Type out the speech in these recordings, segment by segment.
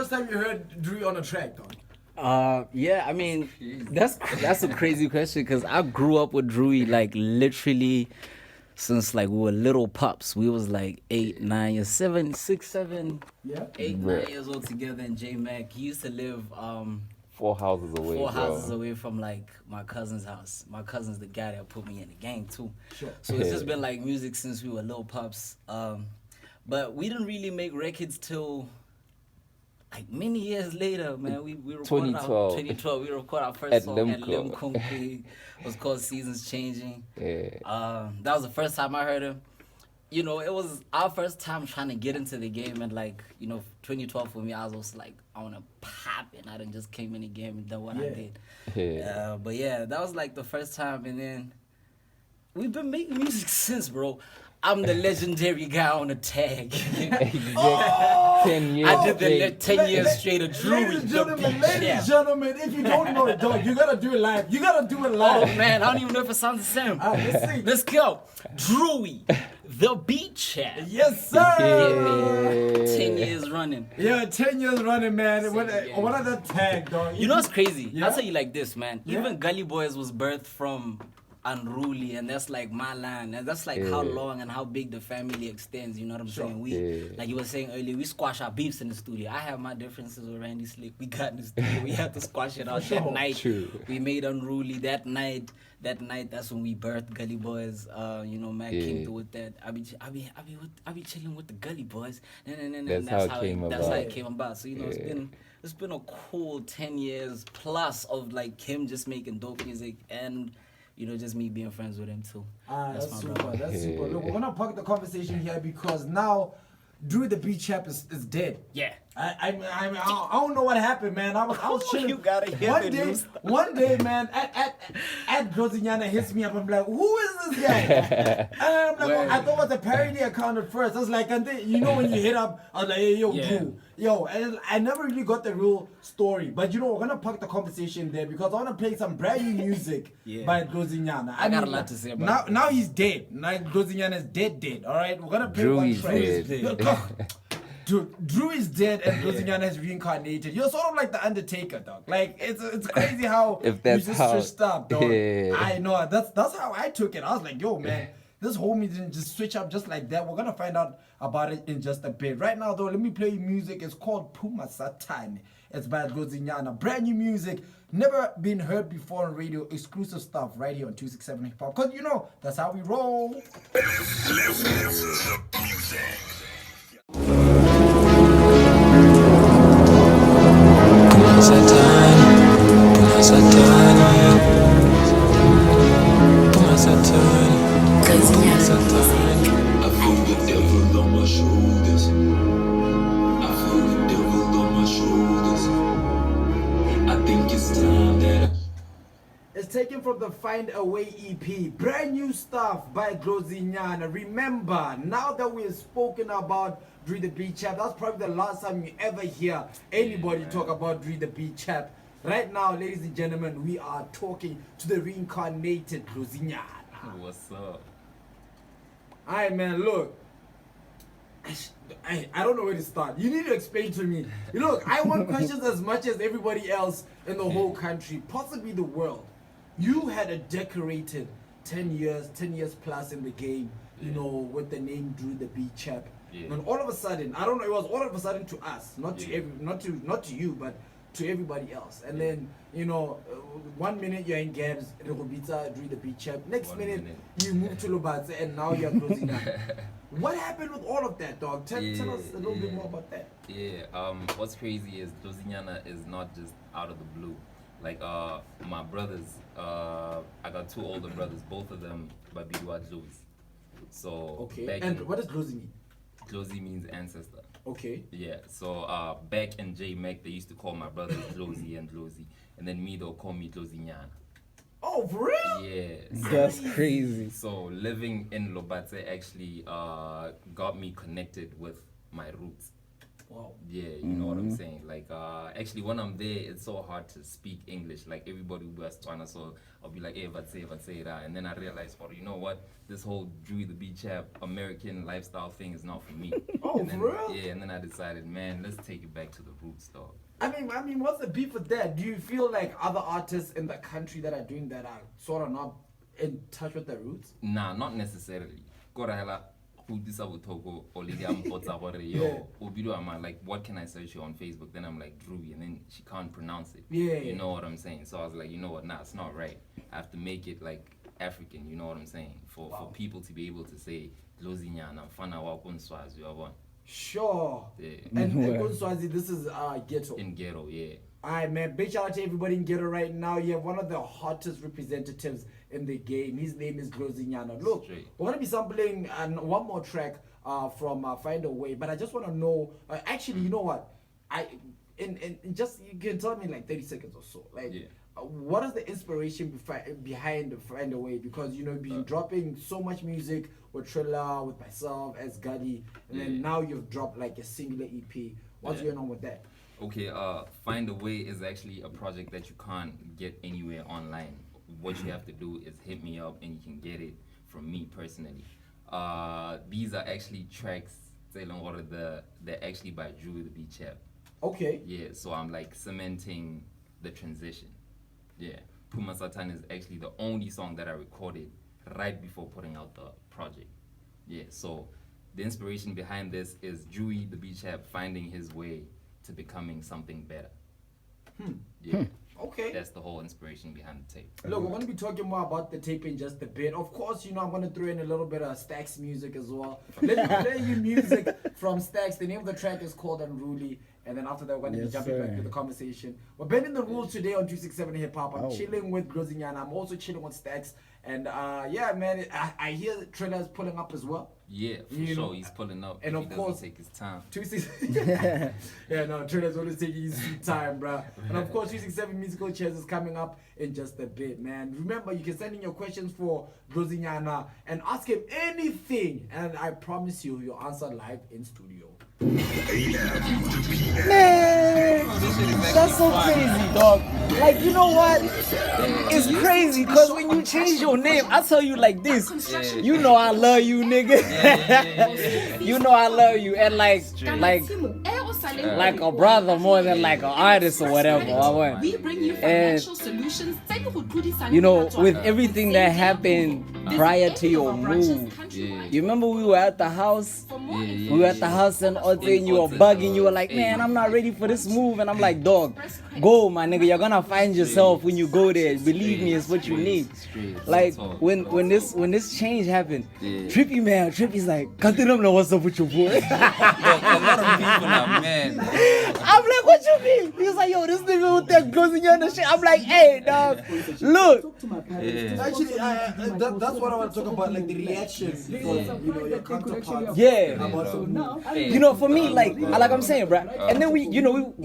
first time you heard Drew on a track, though? Yeah, I mean, that's a crazy question because I grew up with Drewy like literally since like we were little pups. We was like 8, 9 years, 7, 6, 7, Yeah. 8, 9 years old together in J Mac. He used to live 4 houses away. four houses away from like my cousin's house. My cousin's the guy that put me in the gang too. Sure. So it's just been like music since we were little pups. But we didn't really make records till like many years later, man. We recorded 2012. We recorded our first At song at Limco. Limco. It was called Seasons Changing. Yeah. That was the first time I heard him. You know, it was our first time trying to get into the game, and like, you know, 2012 for me, I was also like, I want to pop, and I done just came in the game and done what I did. Yeah. But yeah, that was like the first time, and then we've been making music since, bro. I'm the legendary guy on the tag. Exactly. 10 years. I did the straight. 10 years straight of Drewy. Ladies and gentlemen, if you don't know it, dog, you gotta do it live. You gotta do it live. Oh man, I don't even know if it sounds the same. Let's see. Let's go. Drewy, the beat chat. Yes, sir. 10 years running. Yeah, 10 years running, man. What are the tag, dog? You know what's crazy? Yeah? I'll tell you like this, man. Yeah? Even Gully Boys was birthed from Unruly, and that's like my line, and that's like how long and how big the family extends. You know what I'm saying? We like you were saying earlier, we squash our beefs in the studio. I have my differences with Randy Slick. We got in the studio. We had to squash it out that night. True. We made Unruly that night. That's when we birthed Gully Boys. You know, Mac came through with that. I be chilling with the Gully Boys. That's how it came about. So you know, it's been a cool 10 years plus of like him just making dope music and, you know, just me being friends with him too. That's my super. brother. That's super. Look, we're gonna park the conversation here because now Drew the Beat Chap is dead. Yeah. I don't know what happened, man. I was chilling. You gotta hear one the day, news. one day, man, at Dlozinyana hits me up. I'm like, who is this guy? And I'm like, Word. I thought it was a parody account at first. I was like, and then, you know, when you hit up, I was like, hey, yo, Yeah. Drew. Yo, and I never really got the real story. But you know, we're gonna park the conversation there because I wanna play some brand new music by Dlozinyana. I got a lot to say about now he's dead. Now Dlozinyana is dead. All right, we're gonna play Drew one is track. dead. Dude, Drew is dead and Dlozinyana has reincarnated. You're sort of like the Undertaker, dog. Like it's crazy how If that's you just how- switched up, dog. Yeah. I know that's how I took it. I was like, yo, man, this homie didn't just switch up just like that. We're gonna find out about it in just a bit. Right now, though, let me play you music. It's called Puma Satan. It's by Dlozinyana. Brand new music, never been heard before on radio. Exclusive stuff right here on 267 Hip Hop. Cause you know that's how we roll. I feel the devil on my shoulders. I feel the devil on my shoulders. I think it's time that It's taken from the Find a Way EP. Brand new stuff by Dlozinyana. Remember, now that we have spoken about Drew the Beat Chap, that's probably the last time you ever hear anybody talk about Drew the Beat Chap. Right now, ladies and gentlemen, we are talking to the reincarnated Dlozinyana. What's up? Alright, man, look. I don't know where to start. You need to explain to me. Look, I want questions as much as everybody else in the whole country, possibly the world. You had a decorated 10 years plus in the game, you know, with the name Drew the Beat Chap. And all of a sudden, I don't know, it was all of a sudden to us, not to you, but to everybody else. And then, you know, 1 minute you're in Gabs, Rubita, Drew the Beat Chap. Next minute you move to Lubatse and now you're closing up. What happened with all of that, dog? Tell us a little bit more about that. Yeah, what's crazy is Dlozinyana is not just out of the blue. Like, my brothers, I got 2 older brothers, both of them Babidwa Dlozi. So, Okay, and what does Dlozi mean? Dlozi means ancestor. Okay. Yeah, so back in J Mac, they used to call my brothers Dlozi and Dlozi. And then me, they'll call me Dlozinyana. Oh, for real? Yeah. That's crazy. So living in Lobatse actually got me connected with my roots. Wow. Yeah, you know what I'm saying? Like, actually, when I'm there, it's so hard to speak English. Like, everybody was Tswana, so I'll be like, hey, say that. And then I realized, oh, you know what? This whole Drew the Beach Chap American lifestyle thing is not for me. Oh, and then, for real? Yeah, and then I decided, man, let's take it back to the roots, dog. I mean, what's the beef with that? Do you feel like other artists in the country that are doing that are sort of not in touch with their roots? Nah, not necessarily. Like, what can I search you on Facebook? Then I'm like, Drewy, and then she can't pronounce it. Yeah. You know what I'm saying? So I was like, you know what? Nah, it's not right. I have to make it like African. You know what I'm saying? For people to be able to say Dlozinyana, Fana wa Kunswazi, Sure. Yeah. And Swazi, this is ghetto. In ghetto, yeah. Alright, man. Big shout out to everybody in ghetto right now. You have one of the hottest representatives in the game. His name is Dlozinyana. Look, we're gonna be sampling one more track from Find a Way, but I just want to know. Actually, you know what? Just you can tell me in like 30 seconds or so. Like, what is the inspiration behind Find a Way? Because you've been dropping so much music with Trilla, with myself, as Gadi, and then now you've dropped like a singular EP. What's going on with that? Okay, Find a Way is actually a project that you can't get anywhere online. What you have to do is hit me up and you can get it from me personally. These are actually tracks, they're actually by Drew the Beach Chap. Okay. Yeah, so I'm like cementing the transition. Yeah, Puma Satan is actually the only song that I recorded right before putting out the project. Yeah, so the inspiration behind this is Drewy the Beach Chap finding his way to becoming something better. Yeah. Okay. That's the whole inspiration behind the tape. Look, we're going to be talking more about the tape in just a bit. Of course, I'm going to throw in a little bit of StaxXx music as well. Let me play you music from StaxXx. The name of the track is called Unruly. And then after that, we're going to be jumping back to the conversation. We're bending the rules today on 267 Hip Hop. I'm chilling with Dlozinyana. I'm also chilling with StaxXx. And yeah, man, I hear the trailer's pulling up as well. Yeah, for sure. He's pulling up. And of course, take his time. Yeah, no, trailer's always taking his sweet time, bro. And of course, 267 Musical Chairs is coming up in just a bit, man. Remember, you can send in your questions for Dlozinyana and ask him anything. And I promise you, he'll answer live in studio. Man, that's so crazy, dog. Like, you know what? It's crazy because when you change your name, I tell you like this. You know I love you, nigga. You know I love you, and like a brother more than like an artist or whatever. We bring you financial solutions. You know, with everything that happened prior to your move, you remember we were at the house? We were at the house and all day and you were bugging. You were like, man, I'm not ready for this move. And I'm like, dog, go, my nigga. You're gonna find yourself when you go there. Believe me, it's what you need. Like when this change happened, Trippy's like, can't you know what's up with your boy? A lot of people are mad. I'm like, what you mean? He's like, yo, this nigga with that Dlozinyana shit. I'm like, hey, dog, look. Actually, that's what I want to talk about, like the reaction from your counterparts. Yeah. You know, for me, like I'm saying, bro. And then we,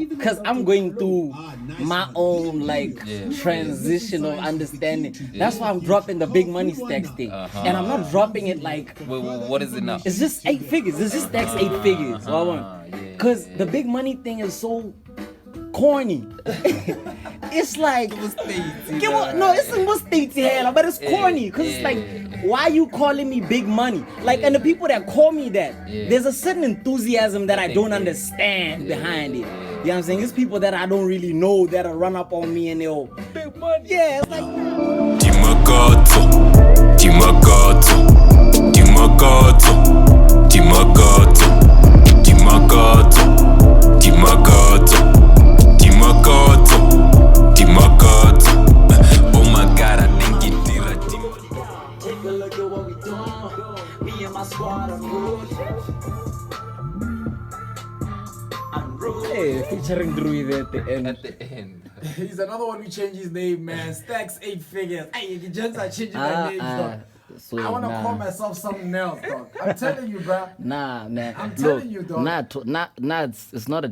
because I'm going through my own like transition of understanding. That's why I'm dropping the big money StaxXx thing, and I'm not dropping it like. Wait, what is it now? It's just 8 figures. It's just StaxXx 8 figures. So I want, cause the big money thing is so corny. It's like, no, it's almost but it's corny, cause it's like, why you calling me big money? Like, and the people that call me that, there's a certain enthusiasm that I don't understand behind it. You know what I'm saying? It's people that I don't really know that'll run up on me and they'll big money. Yeah, it's like. Oh my God, I think it did. Take a look at what we doing. Me and my squad on road. Hey, featuring Drewy there at the end. At the end. He's another one who changed his name, man. StaxXx 8 figures. Hey, the gents are changing their names, dog. I want to call myself something else, dog. I'm telling you, bro. Nah, man. I'm telling you, dog. It's not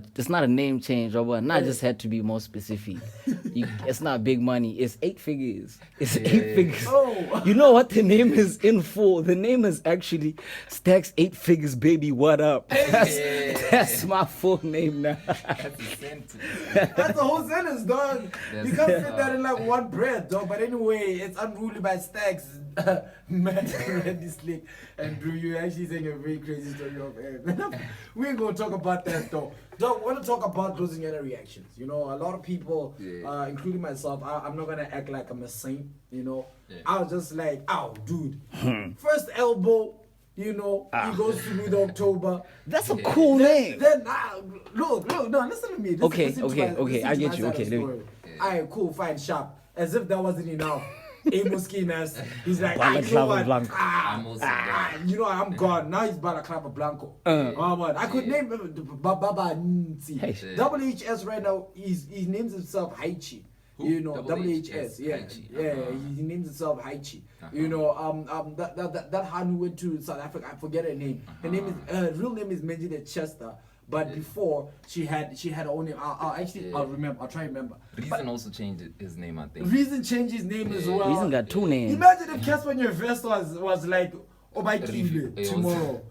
a name change, or what? I just had to be more specific. It's not big money. It's 8 figures. It's 8 figures. Oh. You know what the name is in full? The name is actually Stacks 8 Figures, baby. What up? That's my full name now. That's a sentence. That's the whole sentence, dog. That's You can't fit that in like one breath, dog. But anyway, it's Unruly by Stax. Matt, Randy Slick, and Drew. You actually saying a very crazy story of air. We ain't gonna talk about that though. Dog, want to talk about Dlozinyana reactions. You know, a lot of people, including myself, I'm not gonna act like I'm a saint. You know, I was just like, ow, dude. First elbow. You know, he goes to mid-October. That's a cool name. Then look, no, listen to me. Okay, Listen to my I get side you. of the Okay, story. Alright, cool, fine, sharp. As if that wasn't enough. Amos Skinas, he's like, you know what? You know, I'm gone. Now he's Balaclava Blanco. Oh, man. I could name him Baba Nzi. WHS right now, he names himself Haichi. You know, WHS, yeah, he names himself Haichi. You know, that Han who went to South Africa, I forget her name. Her name is real name is Menjide Chester. But before she had her own name. I'll remember. I'll try to remember. Reason also changed his name, I think. Reason changed his name as well. Reason got 2 names. Imagine if Casper in your vest was like Obaikile tomorrow.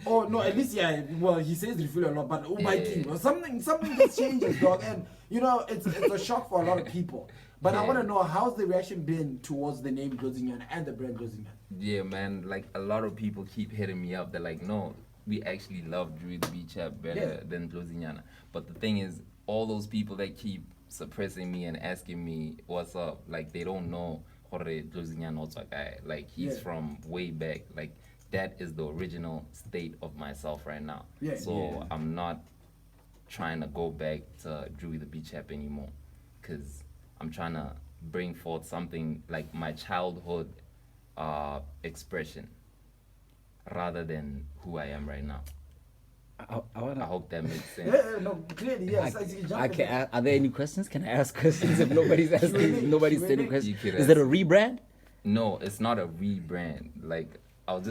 Oh no, at least well he says refill a lot, but Obaikile or something just changes, dog. And you know it's a shock for a lot of people. But I want to know, how's the reaction been towards the name Dlozinyana and the brand Dlozinyana? Yeah, man, like a lot of people keep hitting me up. They're like, no, we actually love Drew the Beach App better than Dlozinyana. But the thing is, all those people that keep suppressing me and asking me what's up, like they don't know Dlozinyana what's a guy. Like he's from way back. Like that is the original state of myself right now. So I'm not trying to go back to Drew the Beach App anymore, because I'm trying to bring forth something like my childhood expression rather than who I am right now. I hope that makes sense. No, clearly, yes. Are there any questions? Can I ask questions if nobody's asking? Nobody's saying questions. Is it a rebrand? No, it's not a rebrand. Like I was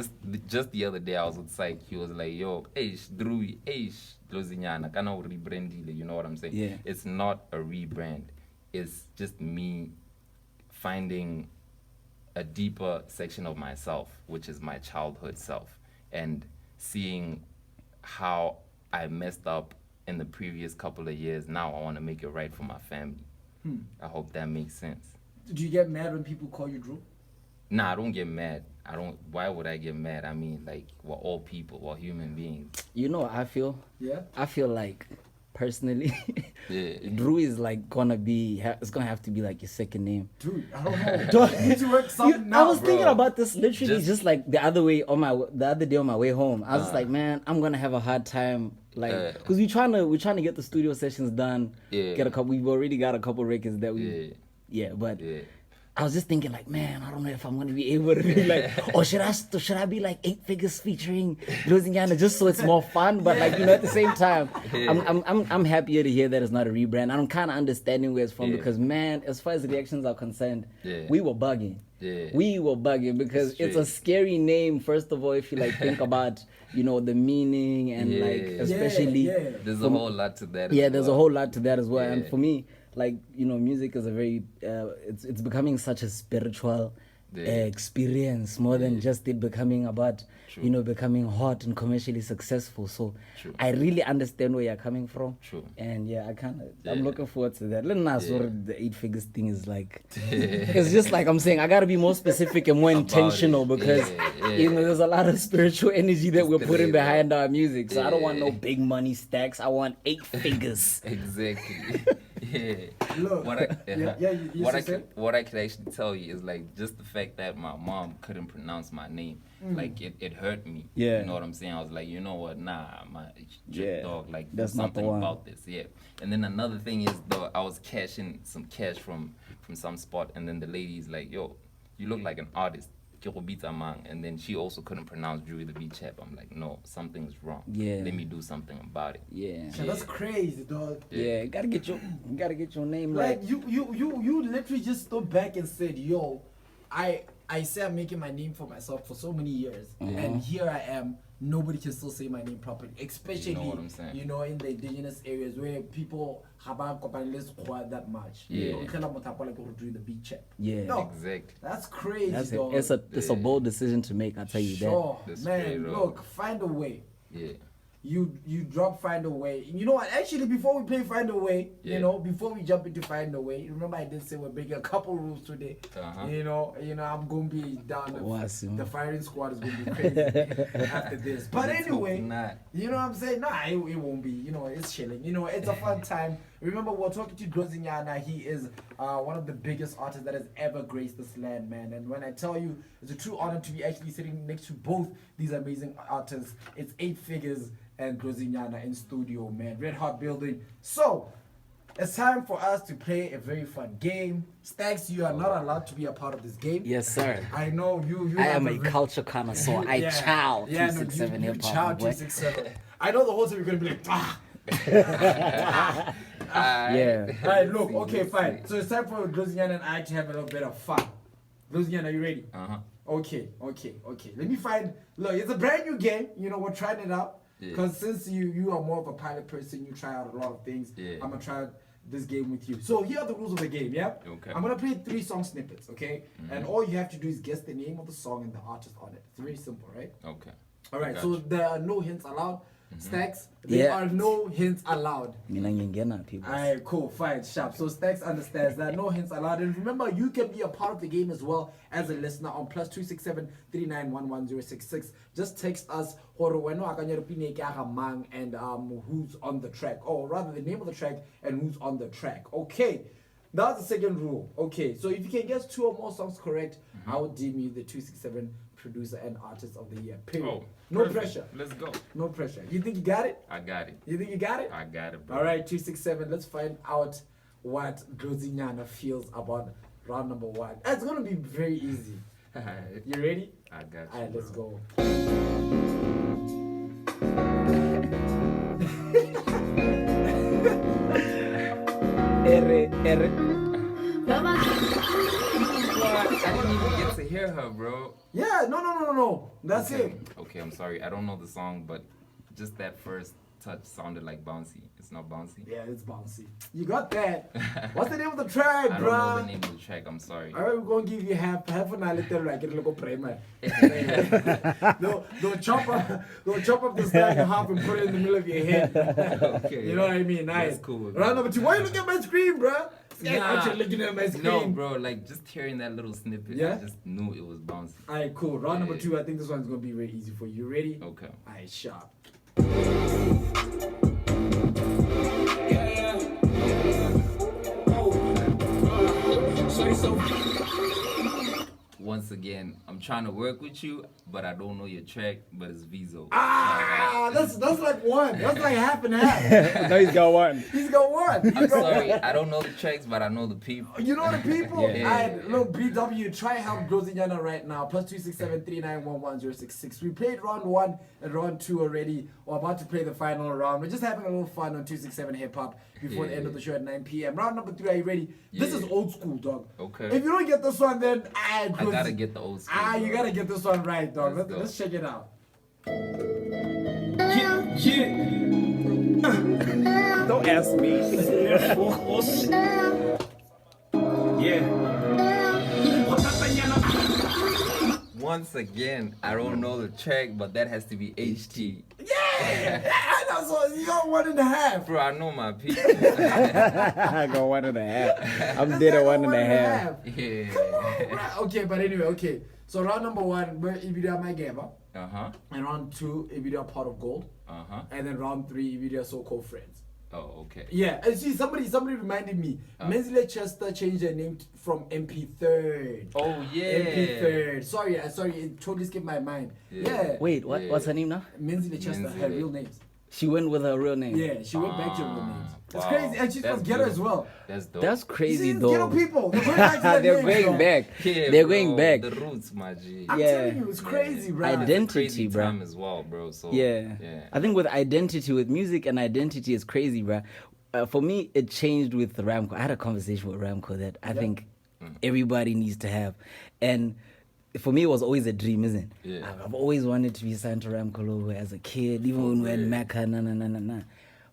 just the other day I was with Psych. He was like, "Yo, Drew, Dlozinyana, kana rebrandile." You know what I'm saying? Yeah. It's not a rebrand. It's just me finding a deeper section of myself, which is my childhood self, and seeing how I messed up in the previous couple of years. Now I want to make it right for my family. I hope that makes sense. Do you get mad when people call you Drew? Nah, I don't get mad. Why would I get mad? I mean, like, we're all people, we're human beings. You know what I feel? Yeah. I feel like, personally, Drew is like it's gonna have to be like your second name. Dude, I don't know. You need to work something now, I was thinking about this literally just like the other day on my way home. I was just like, man, I'm gonna have a hard time, like, because we're trying to get the studio sessions done. We've already got a couple records that I was just thinking like, man, I don't know if I'm gonna be able to be like, or should I be like 8 figures featuring Dlozinyana just so it's more fun, but like, you know, at the same time, I'm happier to hear that it's not a rebrand. And I'm kind of understanding where it's from because, man, as far as the reactions are concerned, we were bugging. We were bugging because it's a scary name. First of all, if you like think about, you know, the meaning and like especially there's a whole lot to that. There's a whole lot to that as well. And for me, like, you know, music is a very it's becoming such a spiritual experience more than just it becoming about you know, becoming hot and commercially successful. So I really understand where you're coming from. And I'm looking forward to that. Let me ask what the 8 figures thing is like. It's just like I'm saying, I gotta be more specific and more intentional because you know, there's a lot of spiritual energy that we're putting behind our music. So I don't want no big money stacks. I want 8 figures. Exactly. Look, what I could actually tell you is like just the fact that my mom couldn't pronounce my name, like it hurt me. You know what I'm saying? I was like, you know what? Nah, my dog. Like there's something about this. And then another thing is I was cashing some cash from some spot, and then the lady's like, yo, you look like an artist. And then she also couldn't pronounce Drew the Beach App. I'm like, no, something's wrong. Let me do something about it. That's crazy, dog. Gotta get your name like right. You literally just stood back and said, yo, I say I'm making my name for myself for so many years, and here I am nobody can still say my name properly, especially what I'm saying? in the indigenous areas where people have that much. Yeah. Doing the beat check. Yeah. No, Exactly. that's crazy. That's dog. it's a bold decision to make. I tell you Sure, That's man. straight up. Look, find a way. Yeah. You drop Find a Way. You know what? Actually, before we play Find a Way, Yeah. before we jump into Find a Way, remember I did say we're breaking a couple rules today. Uh-huh. I'm gonna be down. Awesome. The firing squad is gonna be crazy after this. But Let's anyway, hope not. you know what I'm saying? Nah, it won't be. It's chilling. It's a fun time. Remember, we're talking to Dlozinyana. He is one of the biggest artists that has ever graced this land, man. And when I tell you, it's a true honor to be actually sitting next to both these amazing artists. It's 8 figures and Dlozinyana in studio, man. Red hot building. So, it's time for us to play a very fun game. Stax, you are not allowed to be a part of this game. Yes, sir. I know you. I am a culture connoisseur. I chow 267 hip chow hop. 267. I know the whole time you're gonna be like, Yeah. All right, look, okay, fine. So it's time for Dlozinyana and I to have a little bit of fun. Dlozinyana, are you ready? Uh-huh. Okay. Let me find. Look, it's a brand new game. We're trying it out. Yeah. Because since you are more of a pilot person, you try out a lot of things. Yeah. I'm gonna try this game with you. So here are the rules of the game. Yeah. Okay. I'm gonna play 3 song snippets. Okay. And all you have to do is guess the name of the song and the artist on it. It's very simple, right? Okay. All right. Got So you. there are no hints allowed. Stax. There Yeah. are no hints allowed. Mina ngingena, people. Alright, cool, fine, sharp. So Stax understands that no hints allowed. And remember, you can be a part of the game as well as a listener on +267 3911 Just text us and who's on the track, or rather the name of the track and who's on the track. Okay. That's the second rule. Okay, so if you can guess 2 or more songs correct, I will deem you the 267 producer and artist of the year. Period. Oh, no perfect. pressure. Let's go. No pressure. You think you got it? I got it. You think you got it? I got it, bro. All right, 267. Let's find out what Dlozinyana feels about round number 1. It's gonna be very easy. You ready? I got you. All right, let's bro. go. R. What? I didn't even get to hear her, bro. Yeah, no. That's it. Okay, I'm sorry. I don't know the song, but just that first touch sounded like bouncy. It's not bouncy. Yeah, it's bouncy. You got that. What's the name of the track, I bro? don't know the name of the track. I'm sorry. All right, we're gonna give you half an hour later, like it'll go primary. Don't chop up the stack in half and put it in the middle of your head. Okay. You know what I mean? Nice. That's cool. Round number 2. Why you looking at my screen, bro? Nah. You're looking at my screen. No, bro. Like just hearing that little snippet, Yeah? I just knew it was bouncy. All right, cool. Round number Yeah. 2. I think this one's gonna be very easy for you. Ready? Okay. All right, sharp. Once again, I'm trying to work with you, but I don't know your track, but it's Vizo. Ah, that's like one. That's like half and half. No, he's got one. He's got one. I'm sorry, I don't know the tracks, but I know the people. You know the people? Yeah. Alright, look, BW, try help Dlozinyana right now. +267 3911 We played round 1 and round 2 already. We're about to play the final round. We're just having a little fun on 267 Hip Hop before the end of the show at 9 p.m. Round number 3, are you ready? This is Yeah. old school, dog. Okay. If you don't get this one, then I gotta get the old school. you bro. gotta get this one right, dog. Let's go. Let's check it out. Don't ask me. Once again, I don't know the track, but that has to be HT. Yeah, I know. So you got 1.5. Bro, I know my people. I got 1.5. I'm dead at 1.5. Yeah. Right, okay, but anyway, okay. So round number 1, where Ibidia my game, Uh-huh. and round 2, Ibidia Pot of Gold, Uh-huh. and then round 3, Ibidia So-Called Friends. Oh, okay. Yeah, and see, somebody reminded me. Menzile Chester changed their name from MP3rd. Oh, yeah. MP3rd. Sorry, it totally skipped my mind. Yeah. Wait, what's her name now? Menzile Chester, her Menzile. real names. She went with her real name. Yeah, she went back to her real names. It's wow. crazy, and she's from That's ghetto dope. as well. That's dope. That's You crazy see, ghetto though. people, they're going back to their They're names, going though. back. Yeah, They're bro, going back. The roots, my G. I'm Yeah. telling you, it's crazy, bro. Identity, Crazy bro. time as well, bro. So Yeah. yeah. I think with identity, with music and identity is crazy, bro. For me, it changed with Ramco. I had a conversation with Ramco that I think everybody needs to have. And for me, it was always a dream, isn't it? Yeah. I've always wanted to be signed to Ramco logo as a kid, even when we were in Mecca,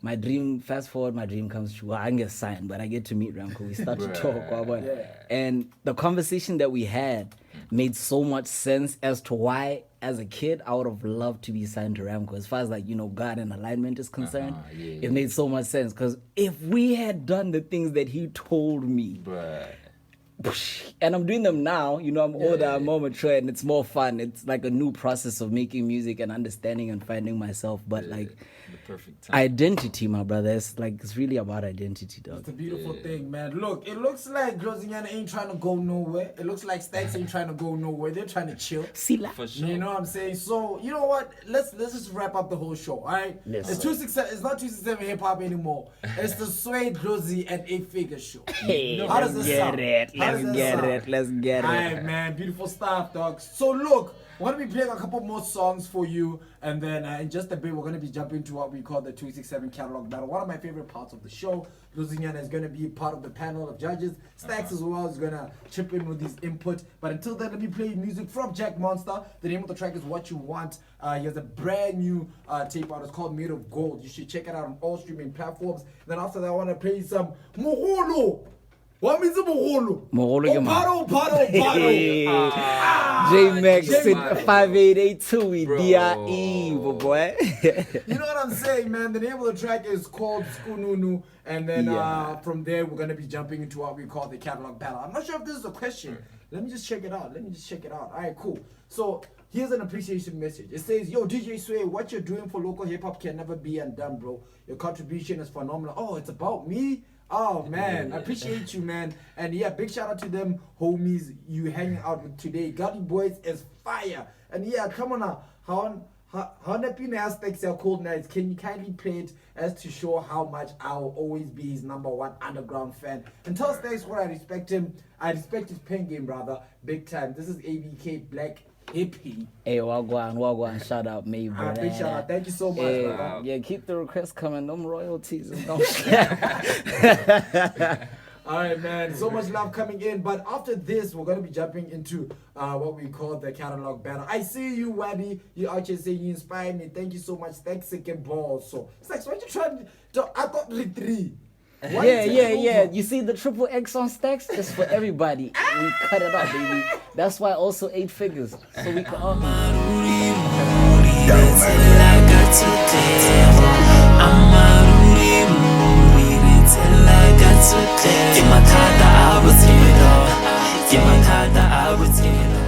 My dream, fast forward, my dream comes true. Well, I didn't get signed, but I get to meet Ramco. We start to talk. And the conversation that we had made so much sense as to why, as a kid, I would have loved to be signed to Ramco. As far as like, God and alignment is concerned, it made so much sense. Because if we had done the things that he told me, and I'm doing them now, I'm older, I'm more mature, and it's more fun. It's like a new process of making music and understanding and finding myself. But like, the perfect time. identity, my brother, it's really about identity, dog. It's a beautiful thing, man. Look, it looks like Dlozinyana ain't trying to go nowhere. It looks like StaxXx ain't trying to go nowhere. They're trying to chill. For sure. You know what I'm saying? So, you know what? Let's just wrap up the whole show, all right? Yes, it's 267. It's not 267 hip hop anymore. It's the Sway, Dlozi, and 8-Figure show. Hey, How does this sound? Let's get it. All right, man. Beautiful stuff, dog. So, look, we're going to be playing a couple more songs for you. And then in just a bit, we're going to be jumping to what we call the 267 catalog battle. One of my favorite parts of the show. Dlozinyana is going to be part of the panel of judges. Stax as well is going to chip in with his input. But until then, let me play music from Jack Monster. The name of the track is What You Want. He has a brand new tape out. It's called Made of Gold. You should check it out on all streaming platforms. Then after that, I want to play some Moholo. What means Moholo? Moholo ke Oparo. J-Max 5882 with DRE, boy. You know what I'm saying, man? The name of the track is called Skununu. And then from there, we're going to be jumping into what we call the catalog battle. I'm not sure if this is a question. Let me just check it out. All right, cool. So here's an appreciation message. It says, yo, DJ Sway, what you're doing for local hip-hop can never be undone, bro. Your contribution is phenomenal. Oh, it's about me? Oh, man. I appreciate you, man. And yeah, big shout out to them homies you hanging out with today. Gully Boys is fire. And yeah, come on now. How happy aspects are cold nights? Can you kindly play it as to show how much I'll always be his #1 underground fan? And tell Stax what I respect him. I respect his pen game, brother. Big time. This is ABK Black Hippie. Hey, wagwan, shout out me, bro. Big shout out. Thank you so much, Hey, brother. yeah, keep the requests coming. Them royalties. All right, man. So much love coming in. But after this, we're going to be jumping into what we call the catalog battle. I see you, Wabby. You out here saying you inspire me. Thank you so much. Thanks again, balls. So, Stax, why you trying to... I thought 3. Yeah. You see the StaxXx on Stax? It's for everybody. We cut it out, baby. That's why also 8 figures. So we can all... Give my card, I was here, though. Give my card, I was here.